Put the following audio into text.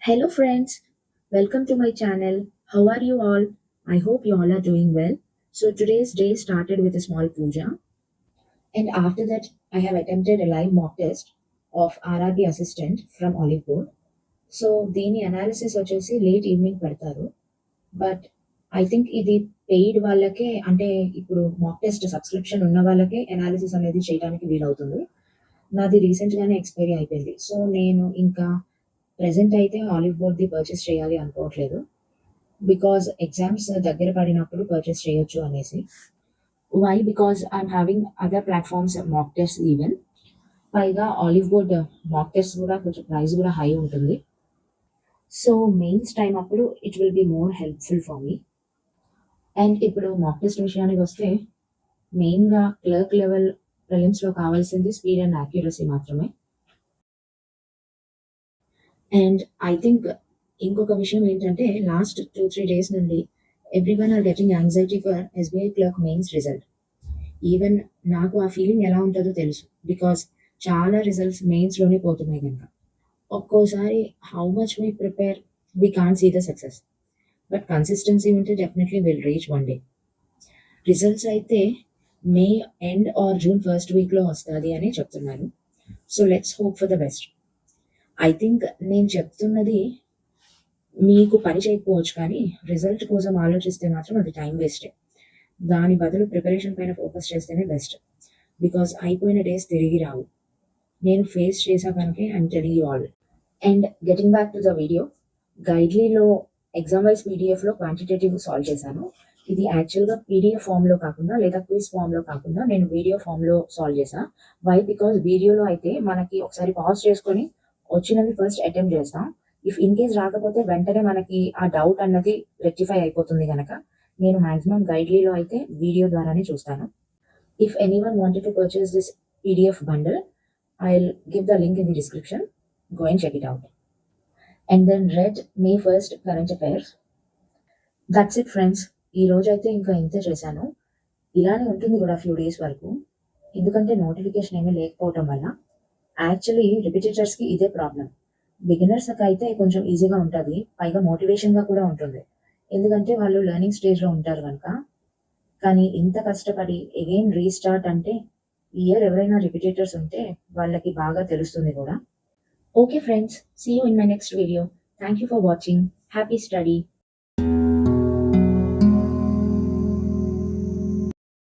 Hello, friends. Welcome to my channel. How are you all? I hope you all are doing well. So, today's day started with a small puja, and after that, I have attempted a live mock test of RRB assistant from Olive Board. So దీని analysis వచ్చేసి late evening పెడతారు. But I think ఇది paid వాళ్ళకే అంటే ఇప్పుడు mock test subscription ఉన్న వాళ్ళకే analysis అనేది చేయడానికి వీలవుతుంది. నాది రీసెంట్‌గానే ఎక్స్‌పైరీ అయిపోయింది. సో నేను ఇంకా ప్రెజెంట్ అయితే ఆలివ్ బోర్డ్‌ది పర్చేస్ చేయాలి అనుకోవట్లేదు. బికాజ్ ఎగ్జామ్స్ దగ్గర పడినప్పుడు పర్చేస్ చేయొచ్చు అనేసి. Why? Because I'm having other platforms mock test even. పైగా ఆలివ్ బోర్డ్ మాక్ టెస్ట్ కూడా కొంచెం ప్రైస్ కూడా హై ఉంటుంది. సో మెయిన్స్ టైమ్ అప్పుడు it will be more helpful for me. And ఇప్పుడు మాక్ టెస్ట్ విషయానికొస్తే మెయిన్‌గా క్లర్క్ లెవెల్ ప్రిలిమ్స్‌లో కావాల్సింది స్పీడ్ అండ్ యాక్యురసీ మాత్రమే. అండ్ ఐ థింక్ ఇంకొక విషయం ఏంటంటే లాస్ట్ 2-3 డేస్ నుండి everyone are getting anxiety for SBI clerk mains result. Even నాకు ఆ ఫీలింగ్ ఎలా ఉంటదో తెలుసు. బికాజ్ చాలా రిజల్ట్స్ మెయిన్స్‌లోనే పోతున్నాయి గనక. ఒక్కోసారి how much we prepare we can't see the success. But consistency ఉంటే definitely will reach one day. Results అయితే may end or June first వీక్‌లో వస్తాది అని చెప్తున్నారు. So let's hope for the best. I think నేను చెప్తున్నది మీకు పని చేయకపోవచ్చు కానీ రిజల్ట్ కోసం ఆలోచిస్తే మాత్రం అది టైం వేస్టే. దాని బదులు ప్రిపరేషన్ పైన ఫోకస్ చేస్తేనే బెస్ట్. బికాజ్ అయిపోయిన డేస్ తిరిగి రావు. నేను ఫేస్ చేసా కనుకే I'm telling you all. And getting back to the video, గైడ్లీలో ఎగ్జామ్ వైస్ పీడిఎఫ్‌లో క్వాంటిటేటివ్ సాల్వ్ చేశాను. ఇది యాక్చువల్‌గా పీడిఎఫ్ ఫార్మ్‌లో కాకుండా లేదా క్విజ్ ఫార్మ్‌లో కాకుండా నేను వీడియో ఫార్మ్‌లో సాల్వ్ చేశా. వై? బికాజ్ వీడియోలో అయితే మనకి ఒకసారి పాజ్ చేసుకొని వచ్చినవి ఫస్ట్ అటెంప్ట్ చేస్తాం. ఇఫ్ ఇన్ కేస్ రాకపోతే వెంటనే మనకి ఆ డౌట్ అన్నది రెక్టిఫై అయిపోతుంది గనక నేను మాక్సిమం గైడ్లీలో అయితే వీడియో ద్వారానే చూస్తాను. If anyone wanted to purchase this PDF bundle, I'll give the link in the description. Go and check it out. And then read may first current affairs. That's it friends. ఈ రోజైతే ఇంకా ఇంతే చేశాను. ఇలానే ఉంటుంది కూడా ఫ్యూ డేస్ వరకు. ఎందుకంటే నోటిఫికేషన్ ఏమీ లేకపోవటం వల్ల. యాక్చువల్లీ రిపిటీటర్స్‌కి ఇదే ప్రాబ్లమ్. బిగినర్స్‌కైతే కొంచెం ఈజీగా ఉంటది. పైగా మోటివేషన్‌గా కూడా ఉంటుంది. ఎందుకంటే వాళ్ళు లెర్నింగ్ స్టేజ్‌లో ఉంటారు గనక. కానీ ఇంత కష్టపడి అగైన్ రీస్టార్ట్ అంటే ఈ ఇయర్ ఎవరైనా రిపిటీటర్స్ ఉంటే వాళ్ళకి బాగా తెలుస్తుంది కూడా. Okay friends. See you in my next video. Thank you for watching. Happy study.